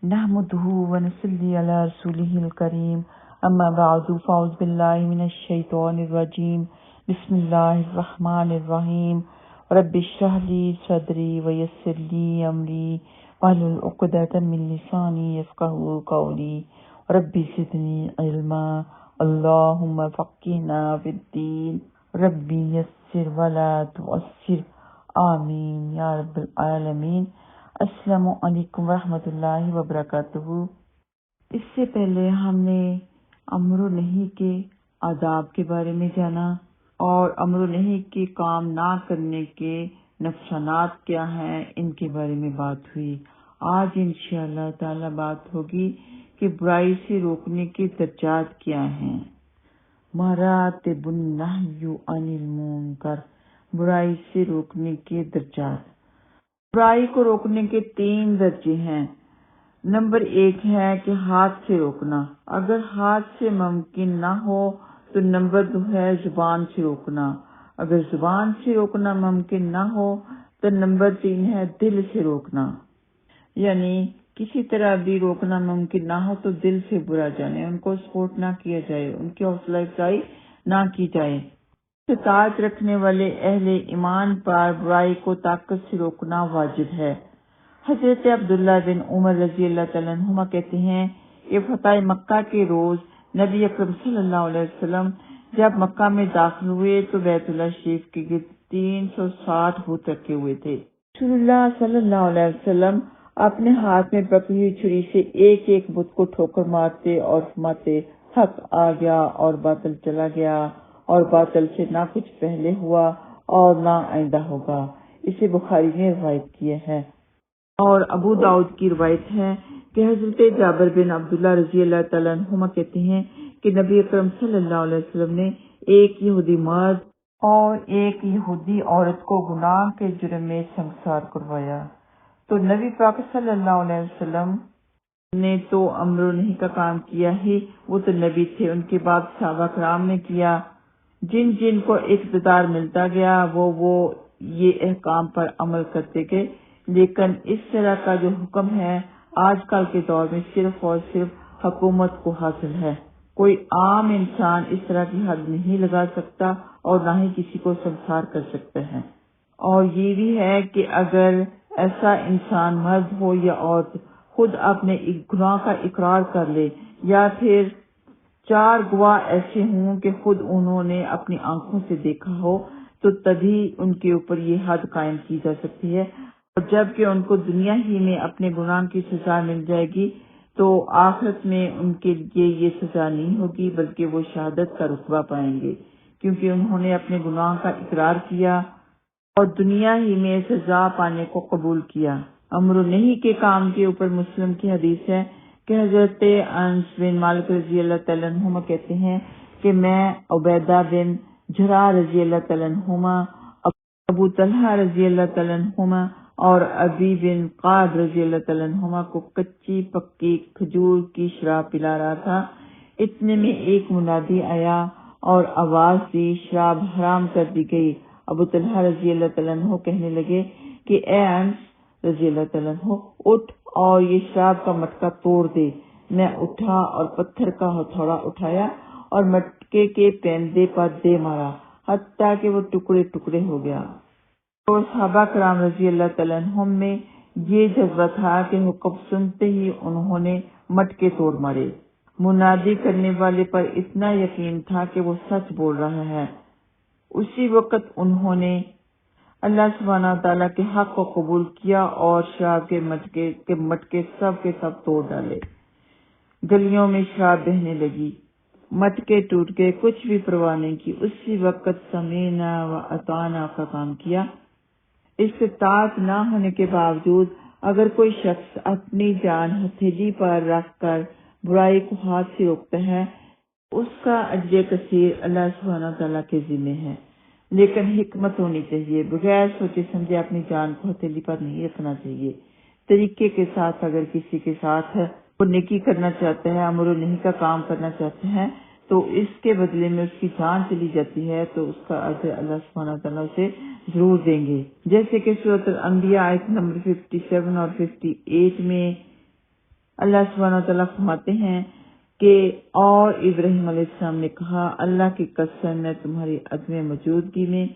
نحمده ونصلي على رسوله الكريم أما بعد فأعوذ بالله من الشيطان الرجيم بسم الله الرحمن الرحيم رب اشرح لي صدري ويسر لي أمري واحلل عقدة من لساني يفقهوا قولي رب زدني علما اللهم فقهنا في الدين ربي يسر ولا تعسر آمین یا رب العالمین۔ السلام علیکم ورحمۃ اللہ وبرکاتہ۔ اس سے پہلے ہم نے امر و نہی کے آداب کے بارے میں جانا اور امر و نہی کے کام نہ کرنے کے نقصانات کیا ہیں، ان کے بارے میں بات ہوئی۔ آج انشاءاللہ تعالی بات ہوگی کہ برائی سے روکنے کے درجات کیا ہیں۔ مراتب النہی عن المنکر، برائی سے روکنے کے درجات۔ برائی کو روکنے کے 3 درجے ہیں۔ نمبر 1 ہے کہ ہاتھ سے روکنا، اگر ہاتھ سے ممکن نہ ہو تو نمبر 2 ہے زبان سے روکنا، اگر زبان سے روکنا ممکن نہ ہو تو نمبر 3 ہے دل سے روکنا، یعنی کسی طرح بھی روکنا ممکن نہ ہو تو دل سے برا جانے، ان کو سپورٹ نہ کیا جائے، ان کی حوصلہ افزائی نہ کی جائے۔ استطاعت رکھنے والے اہل ایمان پر برائی کو طاقت سے روکنا واجب ہے۔ حضرت عبداللہ بن عمر رضی اللہ تعالیٰ عنہما کہتے ہیں کہ فتح مکہ کے روز نبی اکرم صلی اللہ علیہ وسلم جب مکہ میں داخل ہوئے تو بیت اللہ شریف کے گرد 360 بت رکھے ہوئے تھے۔ رسول اللہ صلی اللہ علیہ وسلم اپنے ہاتھ میں پکڑی ہوئی چھری سے ایک ایک بت کو ٹھوکر مارتے اور فرماتے، حق آ گیا اور باطل چلا گیا، اور باطل سے نہ کچھ پہلے ہوا اور نہ آئندہ ہوگا۔ اسے بخاری نے روایت کیا ہے۔ اور ابو داؤد کی روایت ہے کہ حضرت جابر بن عبداللہ رضی اللہ تعالیٰ عنہما کہتے ہیں کہ نبی اکرم صلی اللہ علیہ وسلم نے ایک یہودی مرد اور ایک یہودی عورت کو گناہ کے جرم میں سنگسار کروایا، تو نبی پاک صلی اللہ علیہ وسلم نے تو امر و نہی کا کام کیا ہی، وہ تو نبی تھے، ان کے بعد صحابہ کرام نے کیا۔ جن جن کو اقتدار ملتا گیا وہ یہ احکام پر عمل کرتے گئے، لیکن اس طرح کا جو حکم ہے آج کل کے دور میں صرف اور صرف حکومت کو حاصل ہے۔ کوئی عام انسان اس طرح کی حد نہیں لگا سکتا اور نہ ہی کسی کو سنسار کر سکتا ہے۔ اور یہ بھی ہے کہ اگر ایسا انسان مرد ہو یا عورت خود اپنے گناہ کا اقرار کر لے، یا پھر 4 گواہ ایسے ہوں کہ خود انہوں نے اپنی آنکھوں سے دیکھا ہو، تو تبھی ان کے اوپر یہ حد قائم کی جا سکتی ہے، اور جب کہ ان کو دنیا ہی میں اپنے گناہ کی سزا مل جائے گی تو آخرت میں ان کے لیے یہ سزا نہیں ہوگی، بلکہ وہ شہادت کا رتبہ پائیں گے، کیونکہ انہوں نے اپنے گناہ کا اقرار کیا اور دنیا ہی میں سزا پانے کو قبول کیا۔ امر و نہی کے کام کے اوپر مسلم کی حدیث ہے کہ حضرت انس بن مالک رضی اللہ تعالیٰ عنہما کہتے ہیں کہ میں عبیدہ بن جراح رضی اللہ تعالیٰ عنہما، ابو طلحہ رضی اللہ تعالیٰ عنہما اور ابی بن قعب رضی اللہ تعالیٰ عنہما کو کچی پکی کھجور کی شراب پلا رہا تھا۔ اتنے میں ایک منادی آیا اور آواز دی، شراب حرام کر دی گئی۔ ابو طلحہ رضی اللہ تعالیٰ عنہ کہنے لگے کہ اے انس رضی اللہ تعالیٰ عنہ، اٹھ اور یہ شراب کا مٹکا توڑ دے۔ میں اٹھا اور پتھر کا ہتھوڑا اٹھایا اور مٹکے کے پیندے پر دے مارا، حتیٰ کہ وہ ٹکڑے ٹکڑے ہو گیا۔ اور صحابہ کرام رضی اللہ تعالیٰ عنہم میں یہ جذبہ تھا کہ حکم سنتے ہی انہوں نے مٹکے توڑ مارے۔ منادی کرنے والے پر اتنا یقین تھا کہ وہ سچ بول رہا ہے۔ اسی وقت انہوں نے اللہ سبحانہ تعالیٰ کے حق کو قبول کیا اور شراب کے مٹکے سب کے سب توڑ ڈالے۔ گلیوں میں شراب بہنے لگی، مٹکے ٹوٹ گئے، کچھ بھی پرواہ نہیں کی۔ اسی وقت سمینا و اطاعنا کا کام کیا۔ استطاعت نہ ہونے کے باوجود اگر کوئی شخص اپنی جان ہتھیلی پر رکھ کر برائی کو ہاتھ سے روکتا ہے، اس کا اجر کثیر اللہ سبحانہ تعالیٰ کے ذمہ ہے، لیکن حکمت ہونی چاہیے۔ بغیر سوچے سمجھے اپنی جان کو ہتھیلی پر نہیں رکھنا چاہیے۔ طریقے کے ساتھ اگر کسی کے ساتھ وہ نیکی کرنا چاہتا ہے، امر و نہی کا کام کرنا چاہتے ہیں، تو اس کے بدلے میں اس کی جان چلی جاتی ہے تو اس کا اجر اللہ سبحانہ تعالیٰ سے ضرور دیں گے۔ جیسے کہ سورۃ الانبیاء آیت نمبر 57 اور 58 میں اللہ سبحانہ وتعالیٰ فرماتے ہیں کہ اور ابراہیم علیہ السلام نے کہا اللہ کی قسم میں تمہاری عدم موجودگی میں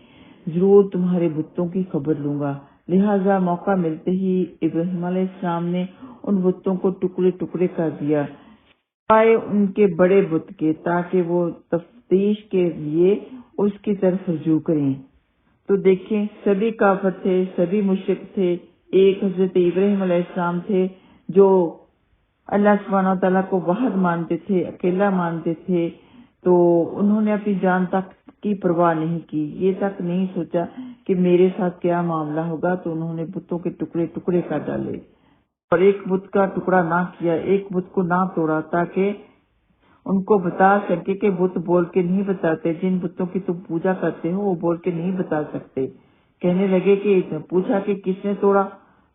ضرور تمہارے بتوں کی خبر لوں گا۔ لہٰذا موقع ملتے ہی ابراہیم علیہ السلام نے ان بتوں کو ٹکڑے ٹکڑے کر دیا سوائے ان کے بڑے بت کے، تاکہ وہ تفتیش کے لیے اس کی طرف رجوع کریں۔ تو دیکھیں سبھی کافر تھے، سبھی مشرک تھے، ایک حضرت ابراہیم علیہ السلام تھے جو اللہ سبحانہ تعالیٰ کو واحد مانتے تھے، اکیلا مانتے تھے، تو انہوں نے اپنی جان تک کی پرواہ نہیں کی، یہ تک نہیں سوچا کہ میرے ساتھ کیا معاملہ ہوگا، تو انہوں نے بتوں کے ٹکڑے ٹکڑے کر ڈالے اور ایک بت کا ٹکڑا نہ کیا، ایک بت کو نہ توڑا، تاکہ ان کو بتا سکے کہ بت بول کے نہیں بتاتے، جن بتوں کی تم پوجا کرتے ہو وہ بول کے نہیں بتا سکتے۔ کہنے لگے کہ پوچھا کہ کس نے توڑا،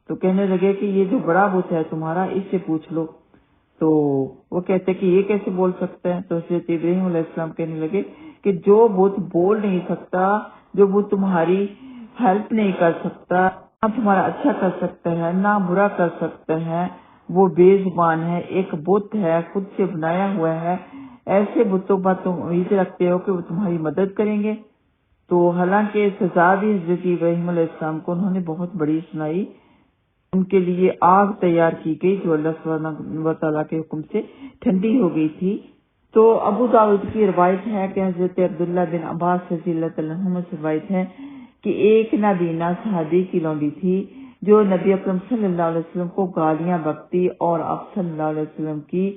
تو کہنے لگے کہ یہ جو بڑا بت ہے تمہارا اس سے پوچھ لو، تو وہ کہتے کہ یہ کیسے بول سکتا ہے، تو حضرت ابراہیم علیہ السلام کہنے لگے کہ جو بت بول نہیں سکتا، جو بت تمہاری ہیلپ نہیں کر سکتا، نہ تمہارا اچھا کر سکتا ہے نہ برا کر سکتا ہے، وہ بے زبان ہے، ایک بت ہے خود سے بنایا ہوا ہے، ایسے بتوں پر تم امید رکھتے ہو کہ وہ تمہاری مدد کریں گے؟ تو حالانکہ سزا بھی حضرت ابراہیم علیہ السلام کو انہوں نے بہت بڑی سنائی، ان کے لیے آگ تیار کی گئی جو اللہ سبحانہ و تعالیٰ کے حکم سے ٹھنڈی ہو گئی تھی۔ تو ابو داؤد کی روایت ہے کہ حضرت عبداللہ بن عباس رضی اللہ تعالیٰ عنہما سے روایت ہے کہ ایک نابینا صحابی کی لونڈی تھی جو نبی اکرم صلی اللہ علیہ وسلم کو گالیاں بکتی اور آپ صلی اللہ علیہ وسلم کی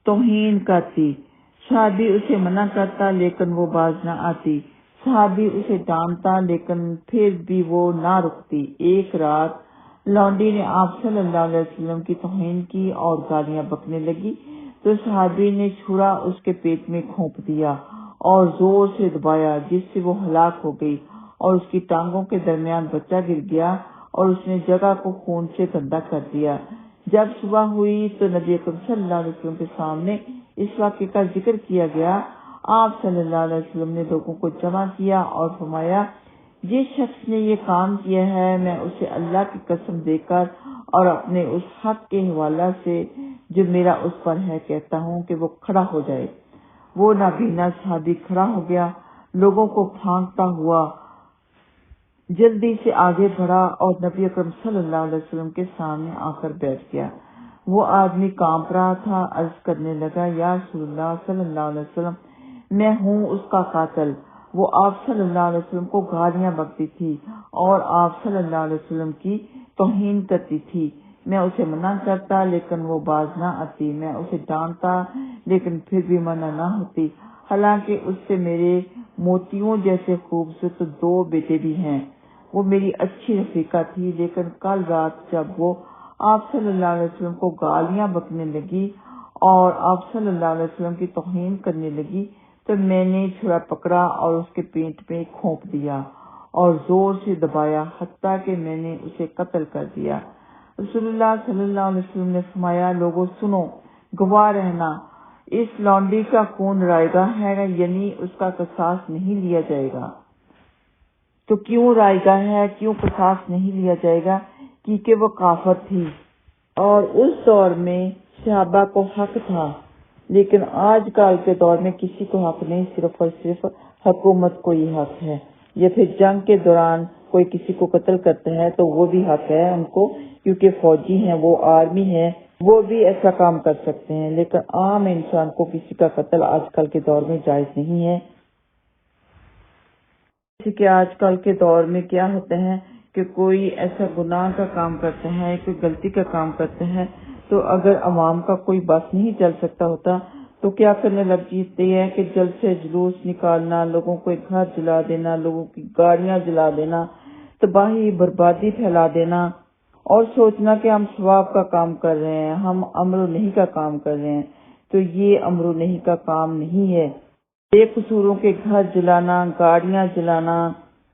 توہین کرتی۔ صحابی اسے منع کرتا لیکن وہ باز نہ آتی، صحابی اسے ڈانٹتا لیکن پھر بھی وہ نہ رکتی۔ ایک رات لونڈی نے آپ صلی اللہ علیہ وسلم کی توہین کی اور گالیاں بکنے لگی تو صحابی نے چھرا اس کے پیٹ میں گھونپ دیا اور زور سے دبایا، جس سے وہ ہلاک ہو گئی اور اس کی ٹانگوں کے درمیان بچہ گر گیا اور اس نے جگہ کو خون سے گندا کر دیا۔ جب صبح ہوئی تو نبی اکرم صلی اللہ علیہ وسلم کے سامنے اس واقعے کا ذکر کیا گیا۔ آپ صلی اللہ علیہ وسلم نے لوگوں کو جمع کیا اور فرمایا جس شخص نے یہ کام کیا ہے میں اسے اللہ کی قسم دے کر اور اپنے اس حق کے حوالہ سے جو میرا اس پر ہے کہتا ہوں کہ وہ کھڑا ہو جائے۔ وہ نابینا صحابی کھڑا ہو گیا، لوگوں کو پھانکتا ہوا جلدی سے آگے بڑھا اور نبی اکرم صلی اللہ علیہ وسلم کے سامنے آ کر بیٹھ گیا۔ وہ آدمی کانپ رہا تھا، عرض کرنے لگا یا رسول اللہ صلی اللہ علیہ وسلم میں ہوں اس کا قاتل۔ وہ آپ صلی اللہ علیہ وسلم کو گالیاں بکتی تھی اور آپ صلی اللہ علیہ وسلم کی توہین کرتی تھی۔ میں اسے منع کرتا لیکن وہ باز نہ آتی، میں اسے ڈانٹتا لیکن پھر بھی منع نہ ہوتی، حالانکہ اس سے میرے موتیوں جیسے خوبصورت دو بیٹے بھی ہیں۔ وہ میری اچھی رفیقہ تھی، لیکن کل رات جب وہ آپ صلی اللہ علیہ وسلم کو گالیاں بکنے لگی اور آپ صلی اللہ علیہ وسلم کی توہین کرنے لگی تو میں نے چھڑا پکڑا اور اس کے پیٹ میں گھونپ دیا اور زور سے دبایا حتیٰ کہ میں نے اسے قتل کر دیا۔ رسول اللہ صلی اللہ علیہ وسلم نے فرمایا لوگوں سنو، گواہ رہنا، اس لونڈی کا خون رائے گاہ ہے، یعنی اس کا قصاص نہیں لیا جائے گا۔ تو کیوں رائے گاہ ہے، کیوں قصاص نہیں لیا جائے گا؟ کیونکہ وہ کافر تھی اور اس دور میں صحابہ کو حق تھا، لیکن آج کل کے دور میں کسی کو حق نہیں، صرف اور صرف حکومت کو ہی حق ہے، یا پھر جنگ کے دوران کوئی کسی کو قتل کرتا ہے تو وہ بھی حق ہے ان کو، کیونکہ فوجی ہیں، وہ آرمی ہے، وہ بھی ایسا کام کر سکتے ہیں، لیکن عام انسان کو کسی کا قتل آج کل کے دور میں جائز نہیں ہے۔ جیسے کہ آج کل کے دور میں کیا ہوتا ہے کہ کوئی ایسا گناہ کا کام کرتا ہے، کوئی غلطی کا کام کرتا ہے، تو اگر عوام کا کوئی بس نہیں چل سکتا ہوتا تو کیا کرنے لگ جاتے ہیں کہ جلد سے جلوس نکالنا، لوگوں کو گھر جلا دینا، لوگوں کی گاڑیاں جلا دینا، تباہی بربادی پھیلا دینا اور سوچنا کہ ہم ثواب کا کام کر رہے ہیں، ہم امر و نہی کا کام کر رہے ہیں۔ تو یہ امر و نہی کا کام نہیں ہے، بے قصوروں کے گھر جلانا، گاڑیاں جلانا،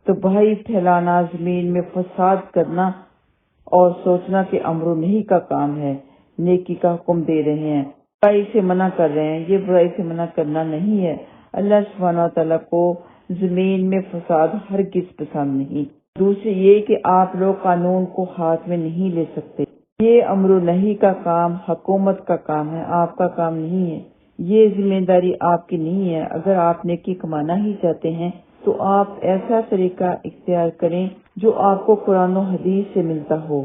تباہی پھیلانا، زمین میں فساد کرنا اور سوچنا کہ امر و نہی کا کام ہے، نیکی کا حکم دے رہے ہیں، برائی سے منع کر رہے ہیں، یہ برائی سے منع کرنا نہیں ہے۔ اللہ سبحانہ وتعالیٰ کو زمین میں فساد ہرگز پسند نہیں۔ دوسری یہ کہ آپ لوگ قانون کو ہاتھ میں نہیں لے سکتے، یہ امر و نہی کا کام حکومت کا کام ہے، آپ کا کام نہیں ہے۔ یہ ذمہ داری آپ کی نہیں ہے۔ اگر آپ نیکی کمانا ہی چاہتے ہیں تو آپ ایسا طریقہ اختیار کریں جو آپ کو قرآن و حدیث سے ملتا ہو۔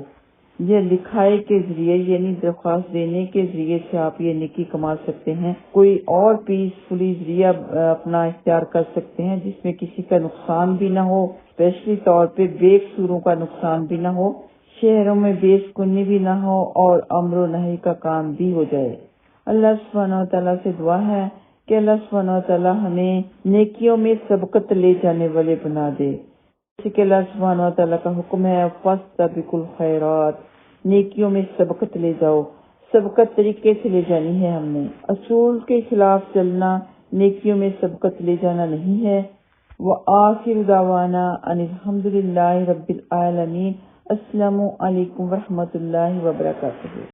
یہ لکھائی کے ذریعے یعنی درخواست دینے کے ذریعے سے آپ یہ نیکی کما سکتے ہیں۔ کوئی اور پیسفلی ذریعہ اپنا اختیار کر سکتے ہیں جس میں کسی کا نقصان بھی نہ ہو، اسپیشلی طور پہ بے قصوروں کا نقصان بھی نہ ہو، شہروں میں بے سکونی بھی نہ ہو اور امر و نہی کا کام بھی ہو جائے۔ اللہ سبحانہ و تعالیٰ سے دعا ہے کہ اللہ سبحانہ و تعالیٰ ہمیں نیکیوں میں سبقت لے جانے والے بنا دے، جیسے کہ اللہ سبحانہ و تعالیٰ کا حکم ہے فاستبقوا الخیرات، نیکیوں میں سبقت لے جاؤ۔ سبقت طریقے سے لے جانی ہے ہم نے، اصول کے خلاف چلنا نیکیوں میں سبقت لے جانا نہیں ہے۔ وآخر دعوانا ان الحمد للہ رب العالمین۔ السلام علیکم ورحمۃ اللہ وبرکاتہ۔